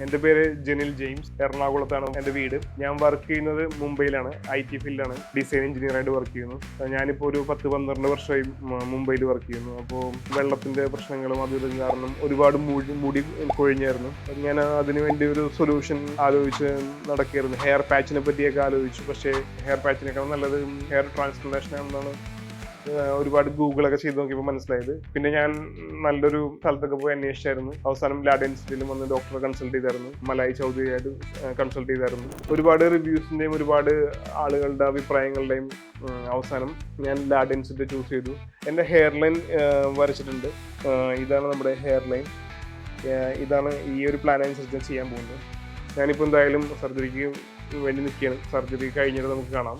എൻ്റെ പേര് ജെനിൽ ജെയിംസ്. എറണാകുളത്താണ് എൻ്റെ വീട്. ഞാൻ വർക്ക് ചെയ്യുന്നത് മുംബൈയിലാണ്. IT ഫീൽഡിലാണ്. ഡിസൈൻ എഞ്ചിനീയറായിട്ട് വർക്ക് ചെയ്യുന്നു. ഞാനിപ്പോൾ ഒരു 10-12 വർഷമായി മുംബൈയിൽ വർക്ക് ചെയ്യുന്നു. അപ്പോൾ വെള്ളത്തിൻ്റെ പ്രശ്നങ്ങളും അതും കാരണം ഒരുപാട് മുടി കൊഴിഞ്ഞായിരുന്നു. ഞാൻ അതിനു വേണ്ടി ഒരു സൊല്യൂഷൻ ആലോചിച്ച് നടക്കുകയായിരുന്നു. ഹെയർ പാച്ചിനെ പറ്റിയൊക്കെ ആലോചിച്ചു. പക്ഷേ ഹെയർ പാച്ചിനേക്കാൾ നല്ലത് ഹെയർ ട്രാൻസ്പ്ലാന്റേഷൻ ആണെന്നാണ് ഒരുപാട് ഗൂഗിളൊക്കെ ചെയ്ത് നോക്കിയപ്പോൾ മനസ്സിലായത്. പിന്നെ ഞാൻ നല്ലൊരു സ്ഥലത്തൊക്കെ പോയി അന്വേഷിച്ചായിരുന്നു. അവസാനം ലാഡ് ഇൻസ്റ്റിറ്റ്യൂട്ടിൽ വന്ന് ഡോക്ടറെ കൺസൾട്ട് ചെയ്തായിരുന്നു. മലായി ചൗധരിയായിട്ട് കൺസൾട്ട് ചെയ്തായിരുന്നു. ഒരുപാട് റിവ്യൂസിൻ്റെയും ഒരുപാട് ആളുകളുടെ അഭിപ്രായങ്ങളുടെയും അവസാനം ഞാൻ ലാഡ് ഇൻസ്റ്റിറ്റ്യൂട്ട് ചൂസ് ചെയ്തു. എൻ്റെ ഹെയർ ലൈൻ വരച്ചിട്ടുണ്ട്. ഇതാണ് നമ്മുടെ ഹെയർ ലൈൻ. ഇതാണ് ഈ ഒരു പ്ലാൻ അനുസരിച്ച് ചെയ്യാൻ പോകുന്നത്. ഞാനിപ്പോൾ എന്തായാലും സർജറിക്ക് വേണ്ടി നിൽക്കുകയാണ്. സർജറി കഴിഞ്ഞിട്ട് നമുക്ക് കാണാം.